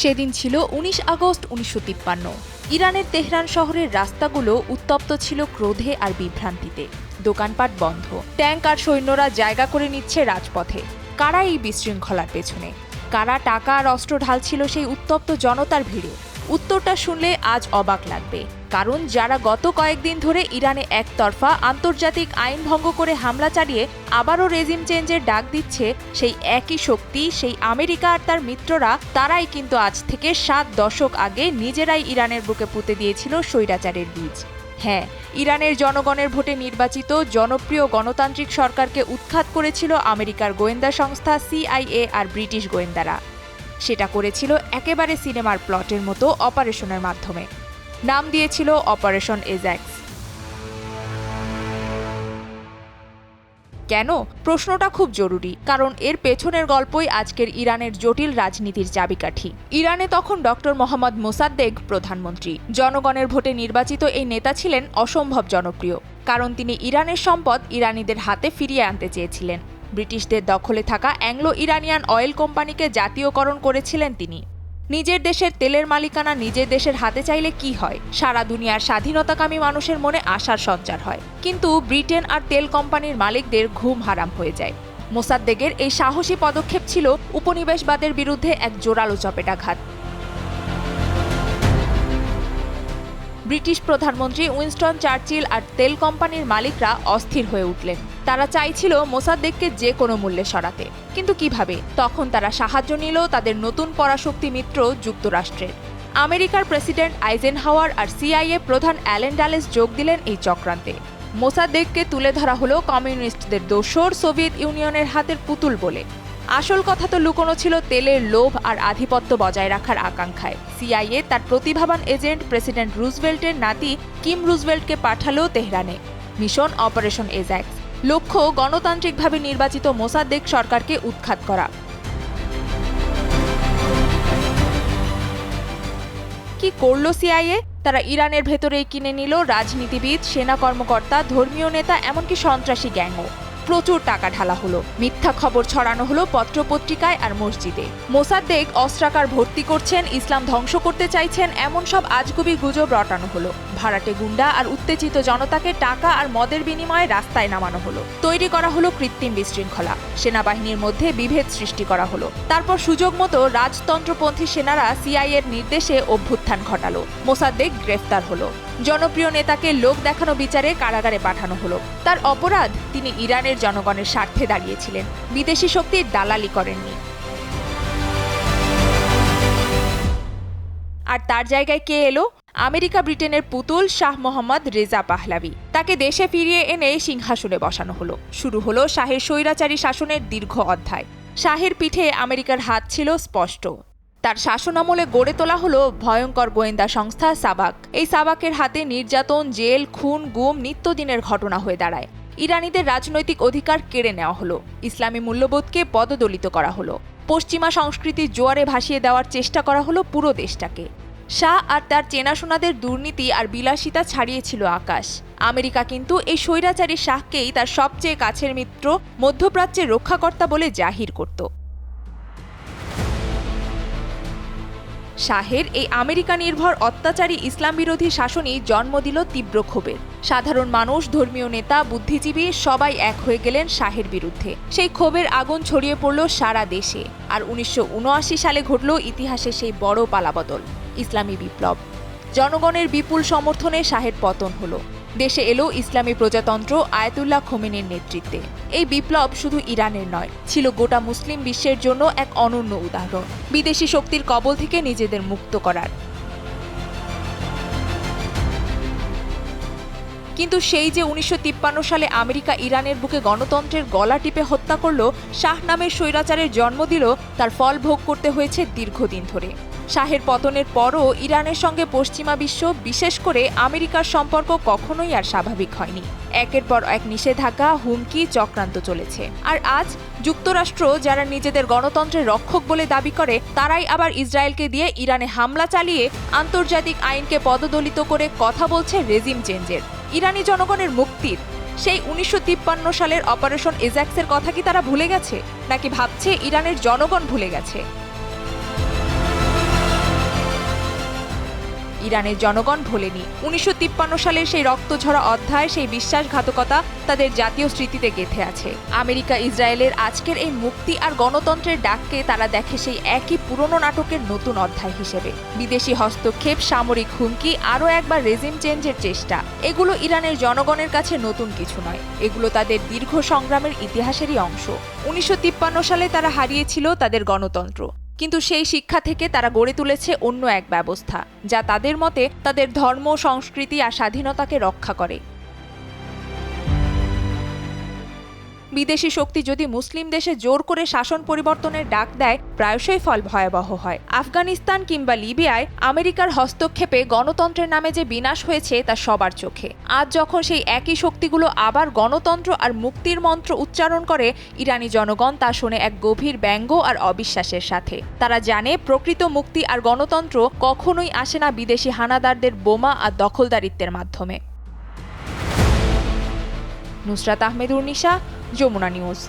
সেদিন ছিল ১৯ আগস্ট ১৯৫৩। ইরানের তেহরান শহরের রাস্তাগুলো উত্তপ্ত ছিল ক্রোধে আর বিভ্রান্তিতে। দোকানপাট বন্ধ, ট্যাঙ্ক আর সৈন্যরা জায়গা করে নিচ্ছে রাজপথে। কারা এই বিশৃঙ্খলার পেছনে? কারা টাকা আর অস্ত্র ঢালছিল সেই উত্তপ্ত জনতার ভিড়ে? উত্তরটা শুনলে আজ অবাক লাগবে, কারণ যারা গত কয়েকদিন ধরে ইরানে একতরফা আন্তর্জাতিক আইন ভঙ্গ করে হামলা চালিয়ে আবারও রেজিম চেঞ্জের ডাক দিচ্ছে, সেই একই শক্তি, সেই আমেরিকা আর তার মিত্ররা, তারাই কিন্তু আজ থেকে ৭ দশক আগে নিজেরাই ইরানের বুকে পুঁতে দিয়েছিল স্বৈরাচারের বীজ। হ্যাঁ, ইরানের জনগণের ভোটে নির্বাচিত জনপ্রিয় গণতান্ত্রিক সরকারকে উৎখাত করেছিল আমেরিকার গোয়েন্দা সংস্থা CIA আর ব্রিটিশ গোয়েন্দারা। সেটা করেছিল একেবারে সিনেমার প্লটের মতো অপারেশনের মাধ্যমে। নাম দিয়েছিল অপারেশন এজ্যাক্স। কেন? প্রশ্নটা খুব জরুরি, কারণ এর পেছনের গল্পই আজকের ইরানের জটিল রাজনীতির চাবিকাঠি। ইরানে তখন ডক্টর মোহাম্মদ মোসাদ্দেক প্রধানমন্ত্রী। জনগণের ভোটে নির্বাচিত এই নেতা ছিলেন অসম্ভব জনপ্রিয়, কারণ তিনি ইরানের সম্পদ ইরানিদের হাতে ফিরিয়ে আনতে চেয়েছিলেন। ব্রিটিশদের দখলে থাকা অ্যাংলো ইরানিয়ান অয়েল কোম্পানিকে জাতীয়করণ করেছিলেন তিনি। নিজের দেশের তেলের মালিকানা নিজের দেশের হাতে চাইলে কি হয়? সারা দুনিয়ার স্বাধীনতাকামী মানুষের মনে আশার সঞ্চার হয়। কিন্তু ব্রিটেন আর তেল কোম্পানির মালিকদের ঘুম হারাম হয়ে যায়। মোসাদ্দেকের এই সাহসী পদক্ষেপ ছিল উপনিবেশবাদের বিরুদ্ধে এক জোরালো চপেটাঘাত। ব্রিটিশ প্রধানমন্ত্রী উইনস্টন চার্চিল আর তেল কোম্পানির মালিকরা অস্থির হয়ে উঠলেন। তারা চাইছিল মোসাদ্দেককে যে কোনো মূল্যে সরাতে। কিন্তু কিভাবে? তখন তারা সাহায্য নিল তাদের নতুন পরাশক্তি মিত্র যুক্তরাষ্ট্রের। আমেরিকার প্রেসিডেন্ট আইজেনহাওয়ার আর CIA প্রধান অ্যালেন ডালেস যোগ দিলেন এই চক্রান্তে। মোসাদ্দেককে তুলে ধরা হলো কমিউনিস্টদের দোসর, সোভিয়েত ইউনিয়নের হাতের পুতুল বলে। আসল কথা তো লুকোনো ছিল তেলের লোভ আর আধিপত্য বজায় রাখার আকাঙ্ক্ষায়। CIA তার প্রতিভাবান এজেন্ট প্রেসিডেন্ট রুজভেল্টের নাতি কিম রুজভেল্টকে পাঠালো তেহরানে। Mission operation Ajax. লক্ষ্য গণতান্ত্রিকভাবে নির্বাচিত মোসাদ্দেক সরকারকে উৎখাত করা। কি করল CIA? তারা ইরানের ভেতরেই কিনে নিল রাজনীতিবিদ, সেনা কর্মকর্তা, ধর্মীয় নেতা, এমনকি সন্ত্রাসী গ্যাংও। প্রচুর টাকা ঢালা হলো, মিথ্যা খবর ছড়ানো হলো পত্রপত্রিকায় আর মসজিদে। মোসাদ্দেক অস্ত্রাগার ভর্তি করছেন, ইসলাম ধ্বংস করতে চাইছেন, এমন সব আজগুবি গুজব রটানো হলো। ভাড়াটে গুন্ডা আর উত্তেজিত জনতাকে টাকা আর মদের বিনিময়ে রাস্তায় নামানো হলো। তৈরি করা হলো কৃত্রিম বিশৃঙ্খলা। সেনাবাহিনীর মধ্যে বিভেদ সৃষ্টি করা হলো। তারপর সুযোগ মতো রাজতন্ত্রপন্থী সেনারা CIA-র নির্দেশে অভ্যুত্থান ঘটালো। মোসাদ্দেক গ্রেফতার হলো। জনপ্রিয় নেতাকে লোক দেখানো বিচারে কারাগারে পাঠানো হলো। তার অপরাধ, তিনি ইরানের জনগণের স্বার্থে দাঁড়িয়েছিলেন, বিদেশি শক্তির দালালি করেননি। আর তার জায়গায় কে এলো? আমেরিকা ব্রিটেনের পুতুল শাহ মোহাম্মদ রেজা পাহলাভি। তাকে দেশে ফিরিয়ে এনে সিংহাসনে বসানো হলো। শুরু হলো শাহের স্বৈরাচারী শাসনের দীর্ঘ অধ্যায়। শাহের পিঠে আমেরিকার হাত ছিল স্পষ্ট। তার শাসনামলে গড়ে তোলা হলো ভয়ঙ্কর গোয়েন্দা সংস্থা সাবাক। এই সাবাকের হাতে নির্যাতন, জেল, খুন, গুম নিত্যদিনের ঘটনা হয়ে দাঁড়ায়। ইরানিদের রাজনৈতিক অধিকার কেড়ে নেওয়া হলো। ইসলামী মূল্যবোধকে পদদলিত করা হলো। পশ্চিমা সংস্কৃতির জোয়ারে ভাসিয়ে দেওয়ার চেষ্টা করা হলো পুরো দেশটাকে। শাহ আর তার চেনাশোনাদের দুর্নীতি আর বিলাসিতা ছাড়িয়েছিল আকাশ। আমেরিকা কিন্তু এই স্বৈরাচারী শাহকেই তার সবচেয়ে কাছের মিত্র, মধ্যপ্রাচ্যের রক্ষাকর্তা বলে জাহির করত। শাহের এই আমেরিকা নির্ভর অত্যাচারী ইসলাম বিরোধী শাসনই জন্ম দিল তীব্র ক্ষোভের। সাধারণ মানুষ, ধর্মীয় নেতা, বুদ্ধিজীবী সবাই এক হয়ে গেলেন শাহের বিরুদ্ধে। সেই ক্ষোভের আগুন ছড়িয়ে পড়ল সারা দেশে। আর 1979 সালে ঘটল ইতিহাসে সেই বড় পালাবদল, ইসলামী বিপ্লব। জনগণের বিপুল সমর্থনে শাহের পতন হলো। দেশে এলো ইসলামী প্রজাতন্ত্র আয়াতুল্লাহ খোমেনির নেতৃত্বে। এই বিপ্লব শুধু ইরানের নয়, ছিল গোটা মুসলিম বিশ্বের জন্য এক অনন্য উদাহরণ, বিদেশি শক্তির কবল থেকে নিজেদের মুক্ত করার। কিন্তু সেই যে 1953 সালে আমেরিকা ইরানের বুকে গণতন্ত্রের গলা টিপে হত্যা করল, শাহ নামের স্বৈরাচারের জন্ম দিল, তার ফল ভোগ করতে হয়েছে দীর্ঘদিন ধরে। শাহের পতনের পরও ইরানের সঙ্গে পশ্চিমা বিশ্ব, বিশেষ করে আমেরিকার সম্পর্ক কখনোই আর স্বাভাবিক হয়নি। একের পর এক নিষেধাজ্ঞা, হুমকি, চক্রান্ত চলেছে। আর আজ যুক্তরাষ্ট্র, যারা নিজেদের গণতন্ত্রের রক্ষক বলে দাবি করে, তারাই আবার ইসরায়েলকে দিয়ে ইরানে হামলা চালিয়ে আন্তর্জাতিক আইনকে পদদলিত করে কথা বলছে রেজিম চেঞ্জের, ইরানি জনগণের মুক্তির। সেই 1953 সালের অপারেশন এজ্যাক্সের কথা কি তারা ভুলে গেছে? নাকি ভাবছে ইরানের জনগণ ভুলে গেছে? ইরানের জনগণ ভোলেনি। 1953 সালের সেই রক্তঝরা অধ্যায়, সেই বিশ্বাসঘাতকতা তাদের জাতীয় স্মৃতিতে গেঁথে আছে। আমেরিকা ইসরায়েলের আজকের এই মুক্তি আর গণতন্ত্রের ডাককে তারা দেখে সেই একই পুরনো নাটকের নতুন অধ্যায় হিসেবে। বিদেশি হস্তক্ষেপ, সামরিক হুমকি, আরও একবার রেজিম চেঞ্জের চেষ্টা, এগুলো ইরানের জনগণের কাছে নতুন কিছু নয়। এগুলো তাদের দীর্ঘ সংগ্রামের ইতিহাসেরই অংশ। 1953 সালে তারা হারিয়েছিল তাদের গণতন্ত্র, কিন্তু সেই শিক্ষা থেকে তারা গড়ে তুলেছে অন্য এক ব্যবস্থা, যা তাদের মতে তাদের ধর্ম, সংস্কৃতি আর স্বাধীনতাকে রক্ষা করে। বিদেশি শক্তি যদি মুসলিম দেশে জোর করে শাসন পরিবর্তনের ডাক দেয়, প্রায়শই ফল ভয়াবহ হয়। আফগানিস্তান কিংবা লিবিয়ায় আমেরিকার হস্তক্ষেপে গণতন্ত্রের নামে যে বিনাশ হয়েছে তা সবার চোখে। আজ যখন সেই একই শক্তিগুলো আবার গণতন্ত্র আর মুক্তির মন্ত্র উচ্চারণ করে, ইরানি জনগণ তা শুনে এক গভীর ব্যঙ্গ আর অবিশ্বাসের সাথে। তারা জানে প্রকৃত মুক্তি আর গণতন্ত্র কখনোই আসে না বিদেশি হানাদারদের বোমা আর দখলদারিত্বের মাধ্যমে। নুসরাত আহমেদ, উর্নিশা, যমুনা নিউজ।